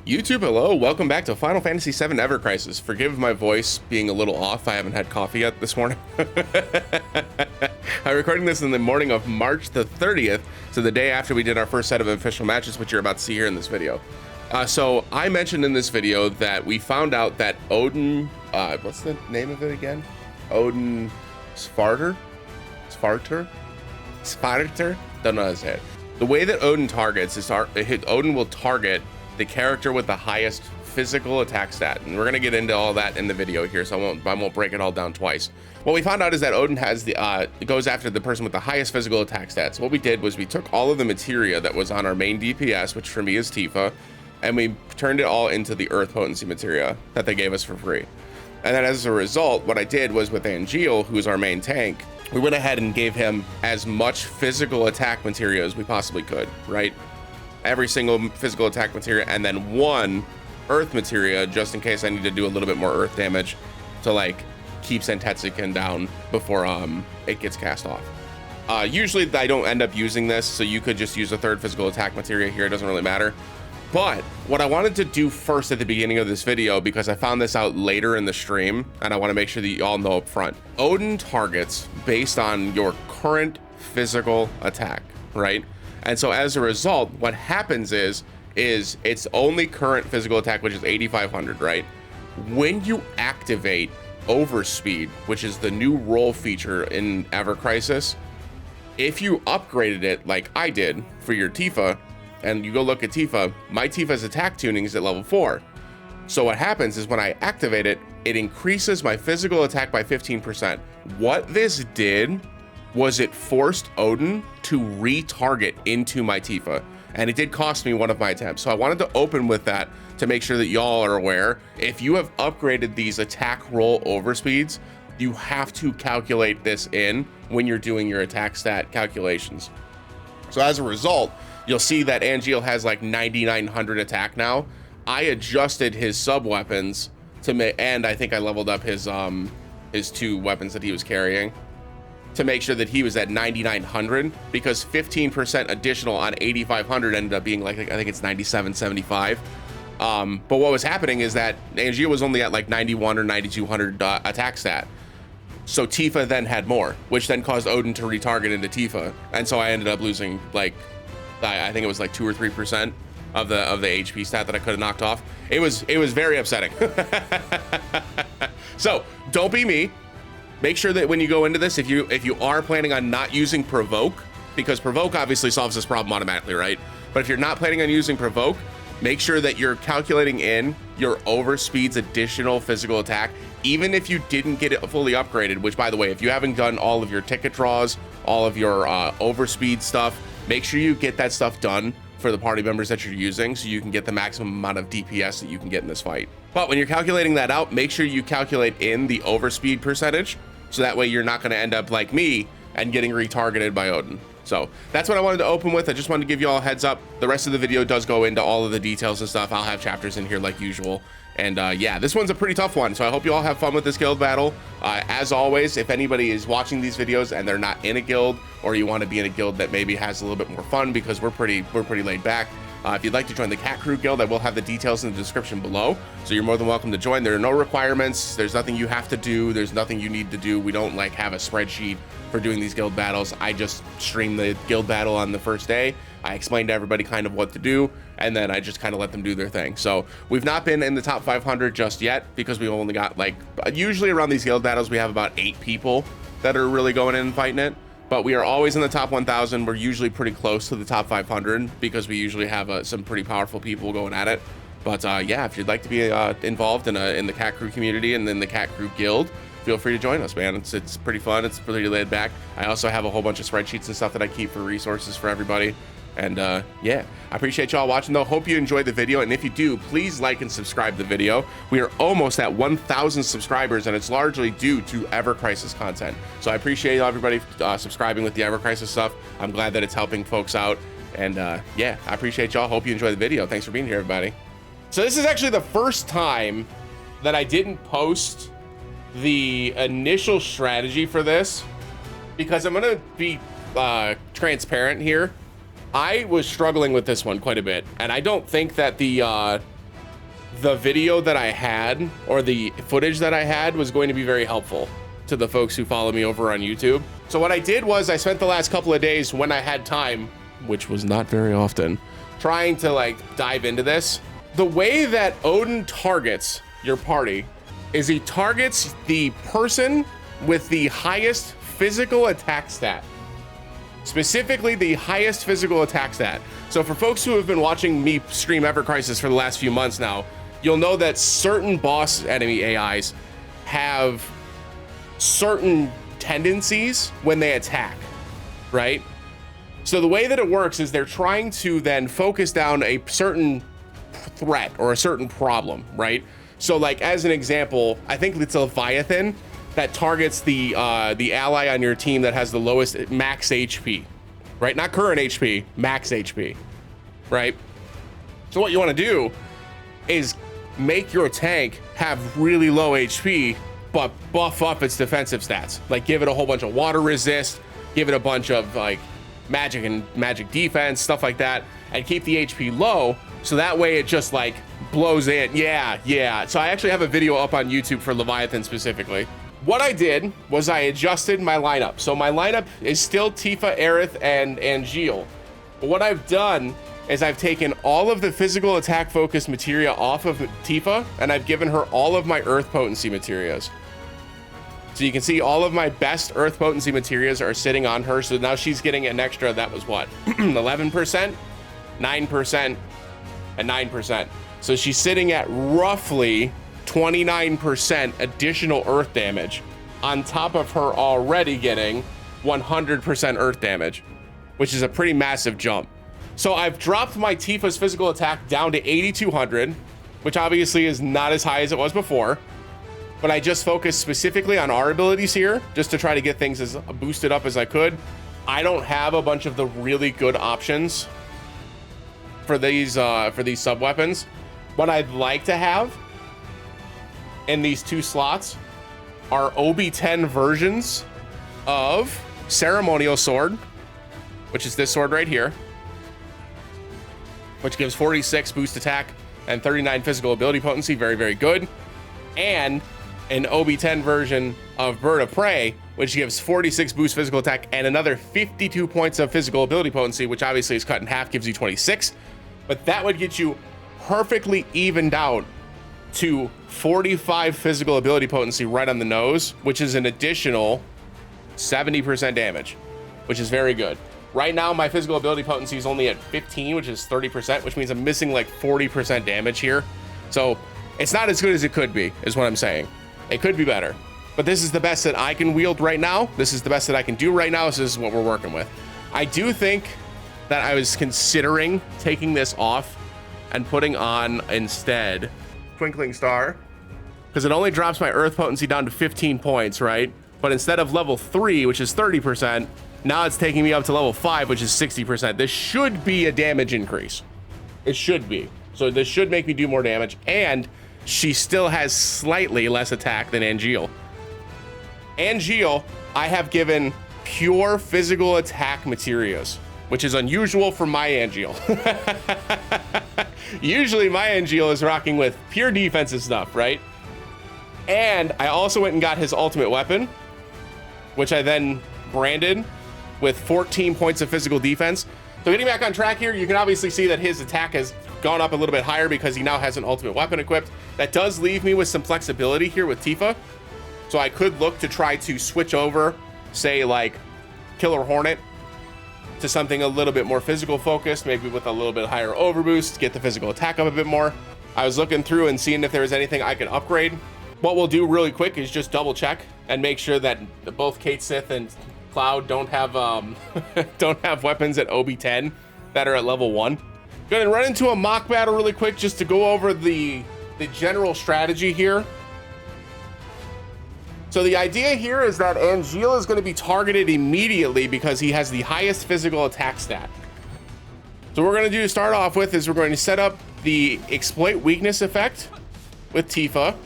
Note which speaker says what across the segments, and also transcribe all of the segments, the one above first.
Speaker 1: YouTube, hello, welcome back to Final Fantasy VII Ever Crisis. Forgive my voice being a little off, I haven't had coffee yet this morning. I'm recording this in the morning of March the 30th, so the day after we did our first set of official matches, which you're about to see here in this video. So I mentioned in this video that we found out that Odin, what's the name of it again? Odin Svarter? Don't know how to say it. The way that Odin targets is Odin will target the character with the highest physical attack stat, and we're gonna get into all that in the video here, so I won't break it all down twice. What we found out is that Odin has goes after the person with the highest physical attack stats. What we did was we took all of the materia that was on our main DPS, which for me is Tifa, and we turned it all into the Earth Potency materia that they gave us for free. And then as a result, what I did was with Angeal, who's our main tank, we went ahead and gave him as much physical attack materia as we possibly could, right? Every single physical attack materia, and then one earth materia just in case I need to do a little bit more earth damage to like keep TETSUYA down before it gets cast off. Usually I don't end up using this, so you could just use a third physical attack materia here, it doesn't really matter. But what I wanted to do first at the beginning of this video, because I found this out later in the stream and I want to make sure that you all know up front, Odin targets based on your current physical attack, right? And so as a result, what happens is its only current physical attack, which is 8,500, right? When you activate Overspeed, which is the new role feature in Ever Crisis, if you upgraded it like I did for your Tifa, and you go look at Tifa, my Tifa's attack tuning is at level 4. So what happens is when I activate it, it increases my physical attack by 15%. What this did was it forced Odin to retarget into my Tifa, and it did cost me one of my attempts. So I wanted to open with that to make sure that y'all are aware. If you have upgraded these attack roll overspeeds, you have to calculate this in when you're doing your attack stat calculations. So as a result, you'll see that Angeal has like 9,900 attack now. I adjusted his sub weapons and I think I leveled up his 2 weapons that he was carrying to make sure that he was at 9,900, because 15% additional on 8,500 ended up being like, I think it's 9,775. But what was happening is that Angeal was only at like 91 or 9,200 attack stat. So Tifa then had more, which then caused Odin to retarget into Tifa. And so I ended up losing like, I think it was like 2 or 3% of the HP stat that I could have knocked off. It was very upsetting. So don't be me. Make sure that when you go into this, if you are planning on not using Provoke, because Provoke obviously solves this problem automatically, right? But if you're not planning on using Provoke, make sure that you're calculating in your Overspeed's additional physical attack, even if you didn't get it fully upgraded, which by the way, if you haven't done all of your ticket draws, all of your Overspeed stuff, make sure you get that stuff done for the party members that you're using so you can get the maximum amount of DPS that you can get in this fight. But when you're calculating that out, make sure you calculate in the Overspeed percentage, so that way you're not going to end up like me and getting retargeted by Odin. So that's what I wanted to open with. I just wanted to give you all a heads up. The rest of the video does go into all of the details and stuff. I'll have chapters in here like usual. And yeah, this one's a pretty tough one. So I hope you all have fun with this guild battle. As always, if anybody is watching these videos and they're not in a guild, or you want to be in a guild that maybe has a little bit more fun, because we're pretty laid back. If you'd like to join the KatKrew guild, I will have the details in the description below. So you're more than welcome to join. There are no requirements. There's nothing you have to do. There's nothing you need to do. We don't like have a spreadsheet for doing these guild battles. I just stream the guild battle on the first day. I explain to everybody kind of what to do, and then I just kind of let them do their thing. So we've not been in the top 500 just yet, because we've only got like, usually around these guild battles, we have about 8 people that are really going in and fighting it. But we are always in the top 1,000. We're usually pretty close to the top 500 because we usually have some pretty powerful people going at it. But yeah, if you'd like to be involved in the KatKrew community and then the KatKrew guild, feel free to join us, man. It's pretty fun. It's pretty laid back. I also have a whole bunch of spreadsheets and stuff that I keep for resources for everybody. And yeah, I appreciate y'all watching though. Hope you enjoyed the video, and if you do, please like and subscribe the video. We are almost at 1,000 subscribers, and it's largely due to Ever Crisis content. So I appreciate everybody subscribing with the Ever Crisis stuff. I'm glad that it's helping folks out, and yeah, I appreciate y'all. Hope you enjoy the video. Thanks for being here, everybody. So this is actually the first time that I didn't post the initial strategy for this, because I'm gonna be transparent here. I was struggling with this one quite a bit, and I don't think that the the video that I had, or the footage that I had, was going to be very helpful to the folks who follow me over on YouTube. So what I did was I spent the last couple of days when I had time, which was not very often, trying to like dive into this. The way that Odin targets your party is he targets the person with the highest physical attack stat. Specifically the highest physical attack stat. So for folks who have been watching me stream Ever Crisis for the last few months now, you'll know that certain boss enemy AIs have certain tendencies when they attack, right? So the way that it works is they're trying to then focus down a certain threat or a certain problem, right? So like as an example, I think it's a Leviathan that targets the ally on your team that has the lowest max HP, right? Not current HP, max HP, right? So what you want to do is make your tank have really low HP, but buff up its defensive stats. Like give it a whole bunch of water resist, give it a bunch of like magic and magic defense, stuff like that, and keep the HP low. So that way it just like blows in. Yeah. So I actually have a video up on YouTube for Leviathan specifically. What I did was I adjusted my lineup. So my lineup is still Tifa, Aerith, and Angeal. But what I've done is I've taken all of the physical attack focused materia off of Tifa, and I've given her all of my earth potency materias. So you can see all of my best earth potency materias are sitting on her. So now she's getting an extra, that was what, 11%, 9%, and 9%. So she's sitting at roughly 29% additional earth damage on top of her already getting 100% earth damage, which is a pretty massive jump. So I've dropped my Tifa's physical attack down to 8,200, which obviously is not as high as it was before, but I just focused specifically on our abilities here just to try to get things as boosted up as I could. I don't have a bunch of the really good options for these sub weapons. What I'd like to have in these two slots are OB10 versions of Ceremonial Sword, which is this sword right here, which gives 46 boost attack and 39 physical ability potency. Very, very good. And an OB10 version of Bird of Prey, which gives 46 boost physical attack and another 52 points of physical ability potency, which obviously is cut in half, gives you 26. But that would get you perfectly evened out to 45 physical ability potency right on the nose, which is an additional 70% damage, which is very good. Right now, my physical ability potency is only at 15, which is 30%, which means I'm missing like 40% damage here. So it's not as good as it could be, is what I'm saying. It could be better, but this is the best that I can wield right now. This is the best that I can do right now. So this is what we're working with. I do think that I was considering taking this off and putting on instead Twinkling Star, because it only drops my earth potency down to 15 points, right? But instead of level 3, which is 30%, now it's taking me up to level 5, which is 60%. This should be a damage increase. It should be. So this should make me do more damage, and she still has slightly less attack than Angeal. Angeal, I have given pure physical attack materials, which is unusual for my Angeal. Usually my Angeal is rocking with pure defensive stuff, right? And I also went and got his ultimate weapon, which I then branded with 14 points of physical defense. So getting back on track here, you can obviously see that his attack has gone up a little bit higher because he now has an ultimate weapon equipped. That does leave me with some flexibility here with Tifa. So I could look to try to switch over, say like Killer Hornet, to something a little bit more physical focused, maybe with a little bit higher overboost, get the physical attack up a bit more. I was looking through and seeing if there was anything I could upgrade. What we'll do really quick is just double check and make sure that both Kate Sith and Cloud don't have don't have weapons at OB10 that are at level 1. Gonna run into a mock battle really quick just to go over the general strategy here. So the idea here is that Angeal is going to be targeted immediately because he has the highest physical attack stat. So what we're going to do to start off with is we're going to set up the exploit weakness effect with Tifa.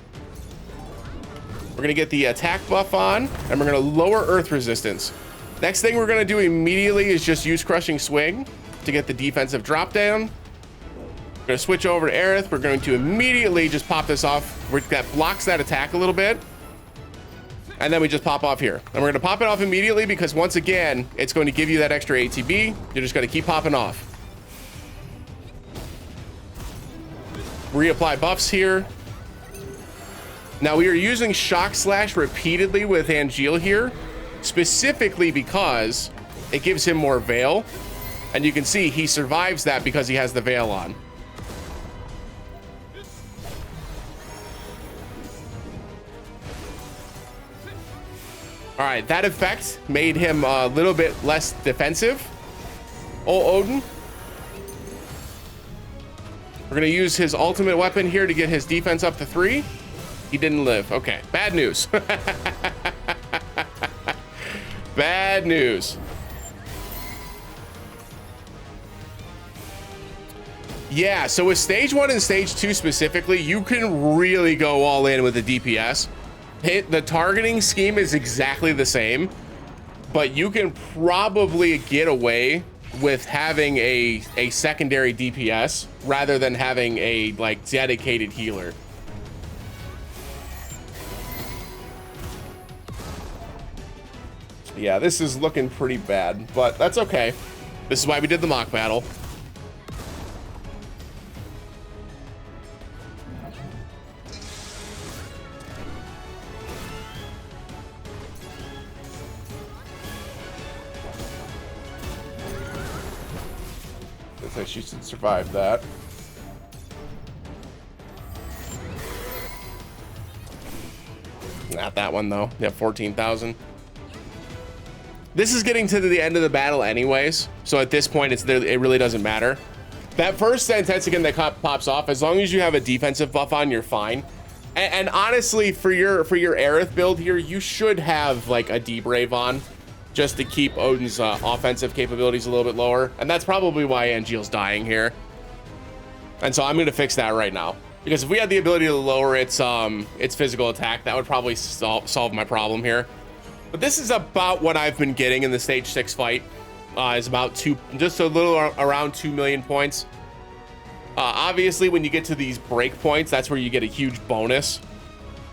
Speaker 1: We're going to get the attack buff on, and we're going to lower earth resistance. Next thing we're going to do immediately is just use crushing swing to get the defensive drop down. We're gonna switch over to Aerith. We're going to immediately just pop this off. That blocks that attack a little bit. And then we just pop off here. And we're gonna pop it off immediately because once again, it's going to give you that extra ATB. You're just gonna keep popping off. Reapply buffs here. Now we are using Shock Slash repeatedly with Angeal here, specifically because it gives him more Veil. And you can see he survives that because he has the Veil on. All right, that effect made him a little bit less defensive. Oh, Odin. We're gonna use his ultimate weapon here to get his defense up to 3. He didn't live. Okay, bad news. Bad news. Yeah, so with stage 1 and stage 2 specifically, you can really go all in with the DPS. The targeting scheme is exactly the same, but you can probably get away with having a secondary DPS rather than having a like dedicated healer. Yeah, this is looking pretty bad, but that's okay. This is why we did the mock battle. Looks like she should survive that. Not that one though. Yeah, 14,000. This is getting to the end of the battle anyways, so at this point it really doesn't matter. That first TETSUYA that pops off, as long as you have a defensive buff on, you're fine. And honestly, for your Aerith build here, you should have like a Debrave on, just to keep Odin's offensive capabilities a little bit lower. And that's probably why Angeal's dying here. And so I'm gonna fix that right now, because if we had the ability to lower its physical attack, that would probably solve my problem here. But this is about what I've been getting in the stage 6 fight. Is about just a little around 2 million points. Obviously, when you get to these break points, that's where you get a huge bonus.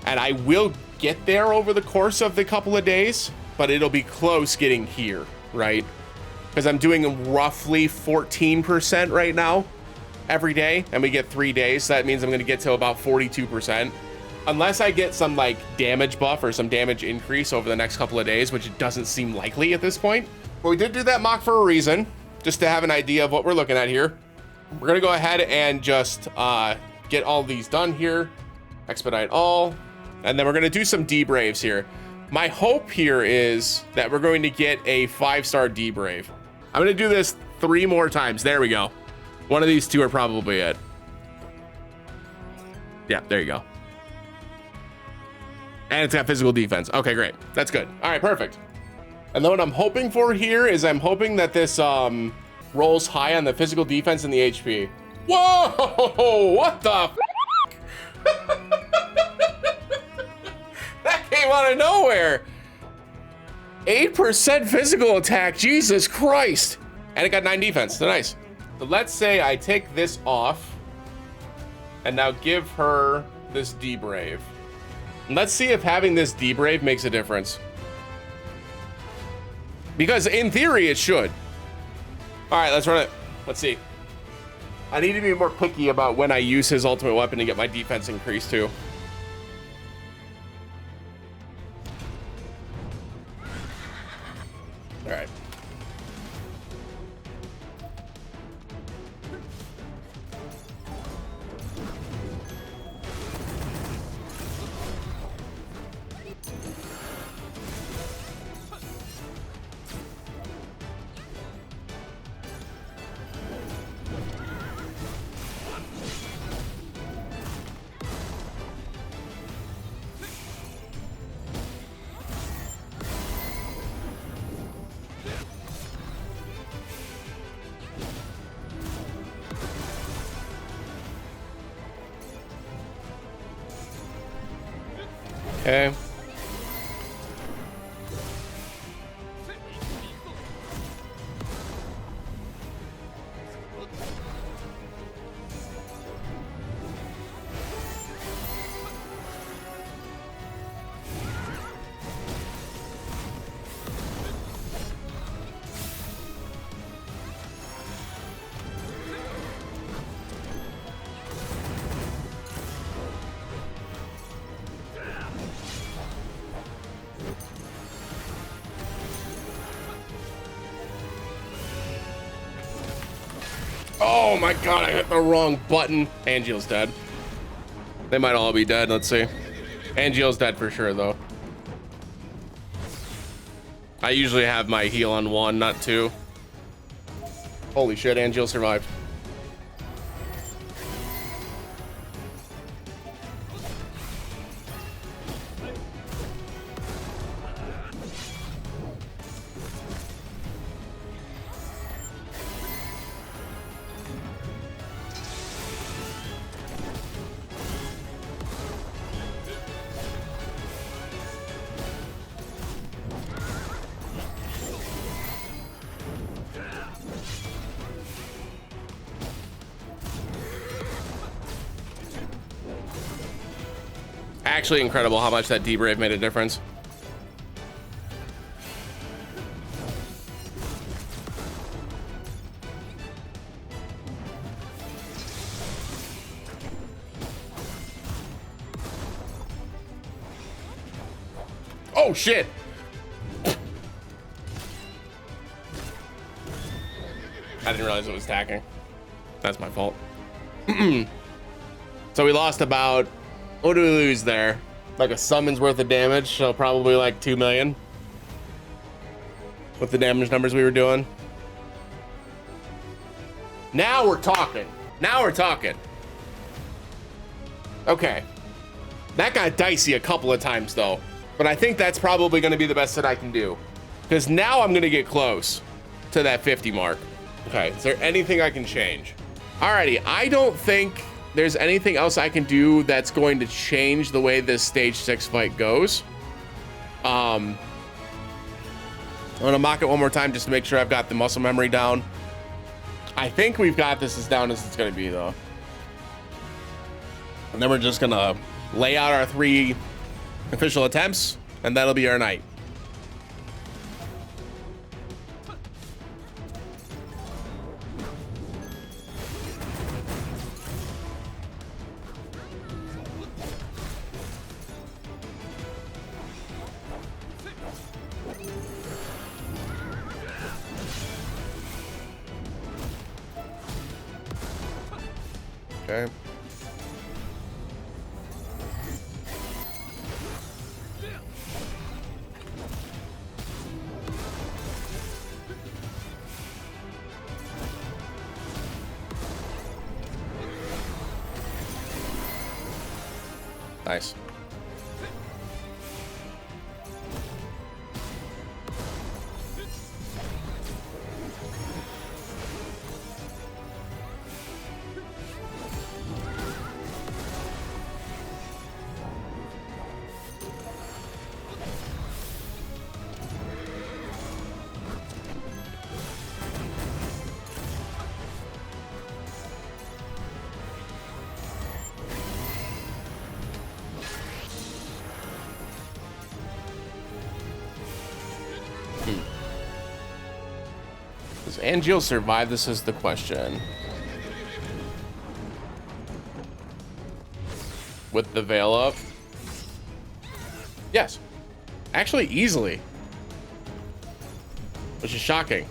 Speaker 1: And I will get there over the course of the couple of days, but it'll be close getting here, right? Because I'm doing roughly 14% right now every day, and we get 3 days. So that means I'm going to get to about 42%. Unless I get some like damage buff or some damage increase over the next couple of days, which it doesn't seem likely at this point. But we did do that mock for a reason, just to have an idea of what we're looking at here. We're gonna go ahead and just get all these done here, expedite all, and then we're gonna do some Debraves here. My hope here is that we're going to get a 5-star Debrave. I'm gonna do this 3 more times. There we go. One of these 2 are probably it. Yeah, there you go. And it's got physical defense. Okay, great. That's good. All right, perfect. And then what I'm hoping for here is I'm hoping that this rolls high on the physical defense and the HP. Whoa! What the f? That came out of nowhere. 8% physical attack. Jesus Christ. And it got 9 defense. So nice. So let's say I take this off and now give her this Debrave. Let's see if having this Debrave makes a difference. Because in theory, it should. All right, let's run it. Let's see. I need to be more picky about when I use his ultimate weapon to get my defense increased too. All right. Okay. Oh my god, I hit the wrong button. Angeal's dead. They might all be dead. Let's see. Angeal's dead for sure, though. I usually have my heal on 1, not 2. Holy shit, Angeal survived. Actually incredible how much that Debrave made a difference. Oh shit. I didn't realize it was attacking. That's my fault. So we lost about, what did we lose there? Like a summon's worth of damage, so probably like 2 million with the damage numbers we were doing. Now we're talking. Now we're talking. Okay. That got dicey a couple of times though, but I think that's probably going to be the best that I can do, because now I'm going to get close to that 50 mark. Okay, is there anything I can change? Alrighty, I don't think there's anything else I can do that's going to change the way this stage 6 fight goes. I'm gonna mock it one more time just to make sure I've got the muscle memory down. I think we've got this as down as it's gonna be though. And then we're just gonna lay out our 3 official attempts, and that'll be our night. Okay. Nice. Does Angeal survive? This is the question. With the veil up? Yes. Actually, easily. Which is shocking.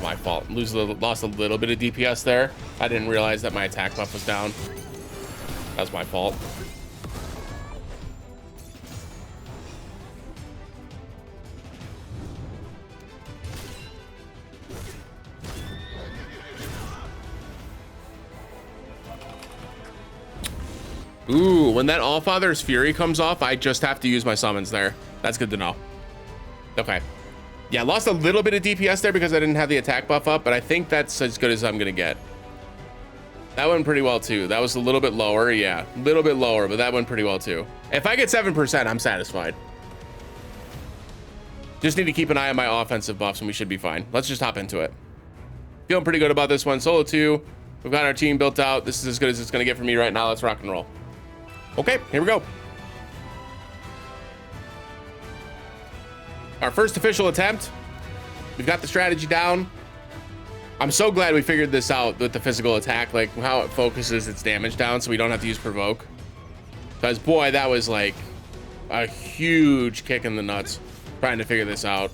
Speaker 1: My fault. Lost a little bit of DPS there. I didn't realize that my attack buff was down. That's my fault. Ooh, when that Allfather's Fury comes off, I just have to use my summons there. That's good to know. Okay. Yeah, lost a little bit of DPS there because I didn't have the attack buff up, but I think that's as good as I'm gonna get. That went pretty well too. That was a little bit lower, yeah. A little bit lower, but that went pretty well too. If I get 7%, I'm satisfied. Just need to keep an eye on my offensive buffs and we should be fine. Let's just hop into it. Feeling pretty good about this one. Solo 2. We've got our team built out. This is as good as it's gonna get for me right now. Let's rock and roll. Okay, here we go. Our first official attempt. We've got the strategy down. I'm so glad we figured this out with the physical attack, like how it focuses its damage down so we don't have to use provoke. Because boy, that was like a huge kick in the nuts trying to figure this out.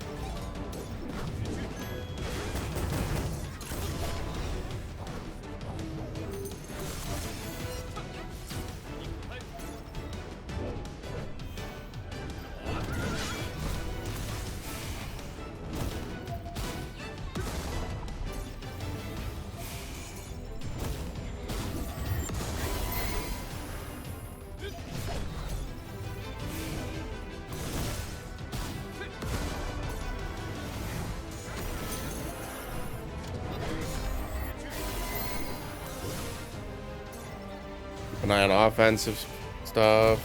Speaker 1: An eye on offensive stuff.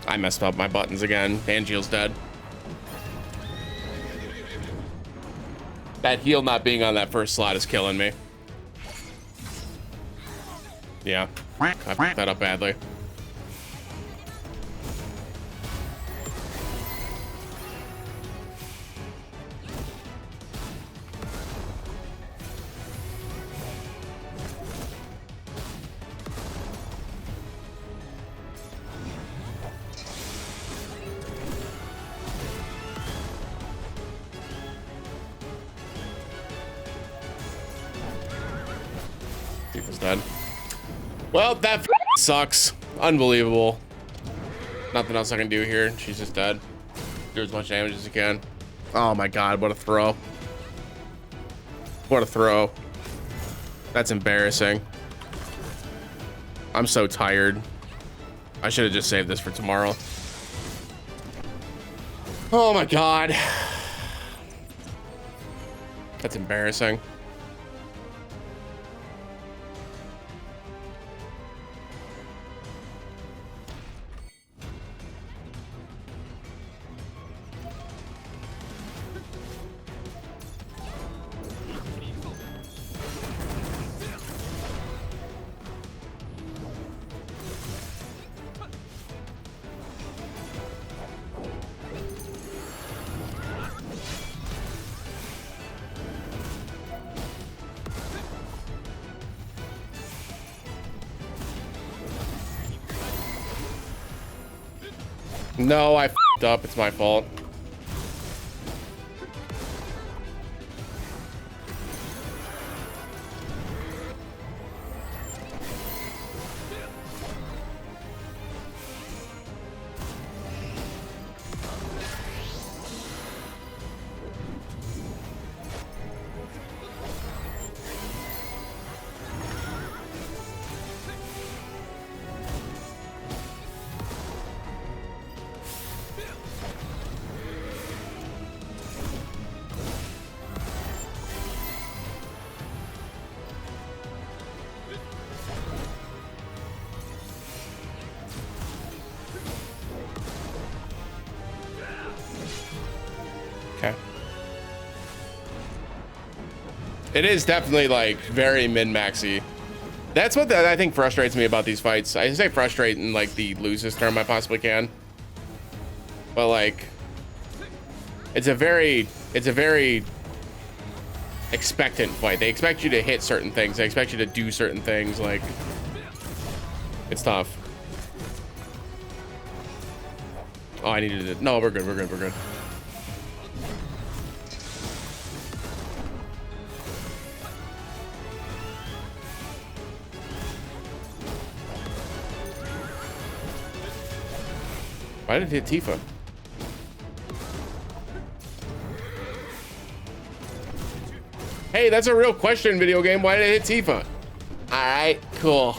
Speaker 1: I messed up my buttons again. Angeal's dead. That heal not being on that first slot is killing me. Yeah, I fucked that up badly. Dead. Well, that sucks. Unbelievable. Nothing else I can do here. She's just dead. Do as much damage as you can. Oh my god, what a throw. What a throw. That's embarrassing. I'm so tired. I should have just saved this for tomorrow. Oh my god. That's embarrassing. No, I f***ed up. It's my fault. Okay. It is definitely like very min-maxy. That's what I think frustrates me about these fights. I say frustrate in like the loosest term I possibly can. But like, it's a very expectant fight. They expect you to hit certain things. They expect you to do certain things. Like, it's tough. Oh, I needed it. No, we're good. We're good. We're good. Why did it hit Tifa? Hey, that's a real question, video game. Why did it hit Tifa? Alright, cool.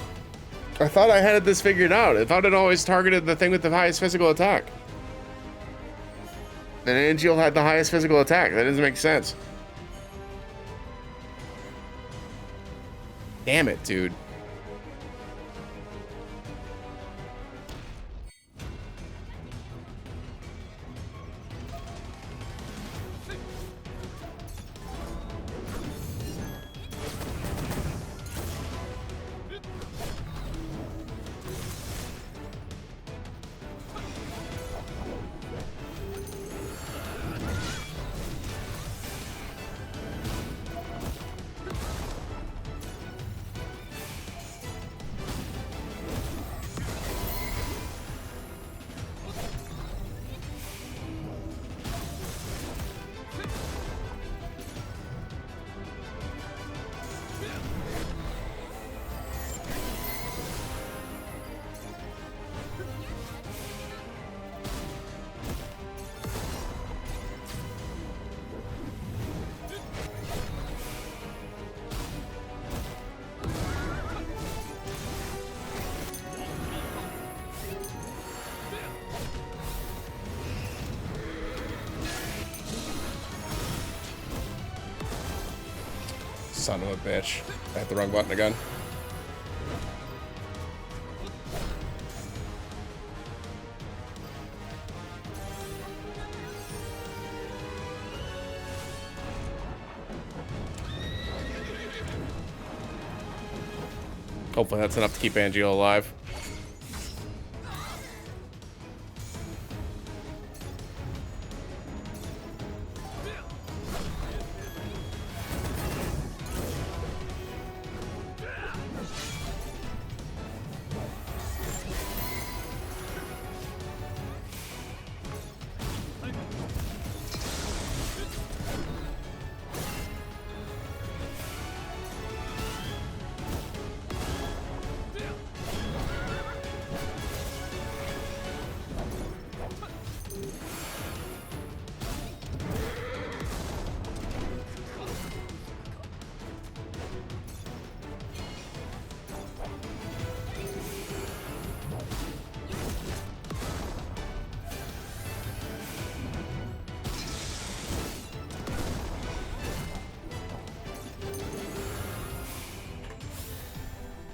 Speaker 1: I thought I had this figured out. I thought it always targeted the thing with the highest physical attack. And Angel had the highest physical attack. That doesn't make sense. Damn it, dude. Son of a bitch. I hit the wrong button again. Hopefully that's enough to keep Angel alive.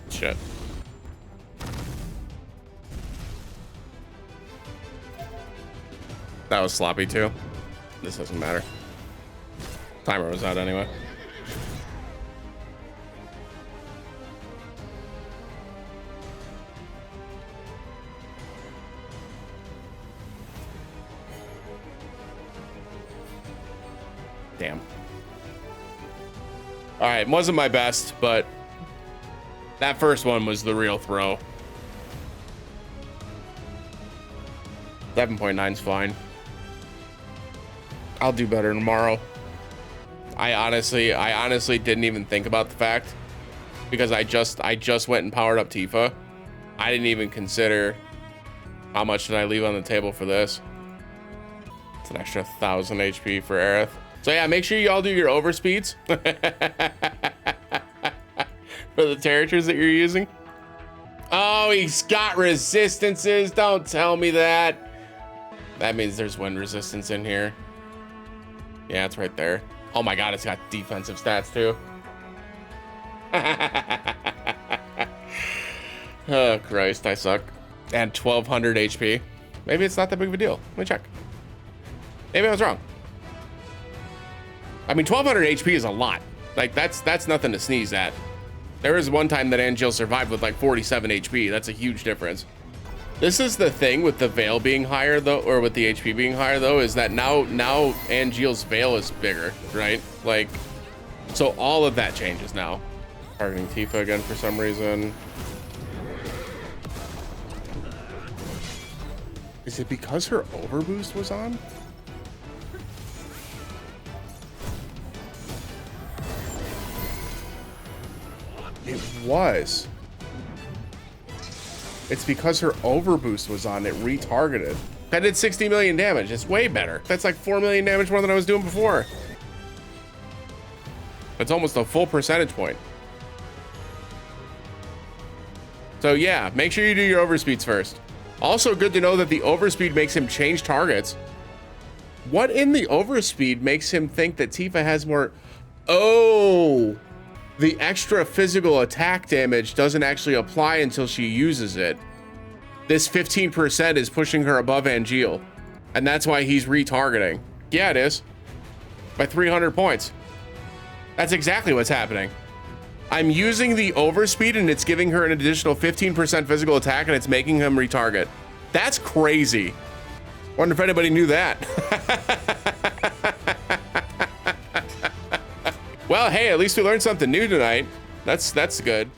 Speaker 1: Shit. That was sloppy too. This doesn't matter. Timer was out anyway. Damn. All right, wasn't my best, but that first one was the real throw. 7.9's fine. I'll do better tomorrow. I honestly didn't even think about the fact because I just went and powered up Tifa. I didn't even consider how much did I leave on the table for this. It's an extra 1,000 HP for Aerith. So yeah, make sure you all do your overspeeds. For the characters that you're using. Oh, he's got resistances. Don't tell me that. That means there's wind resistance in here. Yeah, it's right there. Oh my god, it's got defensive stats too. Oh Christ, I suck. And 1,200 HP. Maybe it's not that big of a deal. Let me check. Maybe I was wrong. I mean, 1,200 HP is a lot. Like that's nothing to sneeze at. There was one time that Angel survived with like 47 HP. That's a huge difference. This is the thing with the Veil being higher though, or with the HP being higher though, is that now Angel's Veil is bigger, right? Like, so all of that changes now. Targeting Tifa again for some reason. Is it because her overboost was on? It was. It's because her overboost was on. It retargeted. That did 60 million damage. It's way better. That's like 4 million damage more than I was doing before. That's almost a full percentage point. So yeah, make sure you do your overspeeds first. Also good to know that the overspeed makes him change targets. What in the overspeed makes him think that Tifa has more? Oh, the extra physical attack damage doesn't actually apply until she uses it. This 15% is pushing her above Angeal, and that's why he's retargeting. Yeah, it is. By 300 points. That's exactly what's happening. I'm using the overspeed and it's giving her an additional 15% physical attack and it's making him retarget. That's crazy. Wonder if anybody knew that. Well, hey, at least we learned something new tonight. That's good.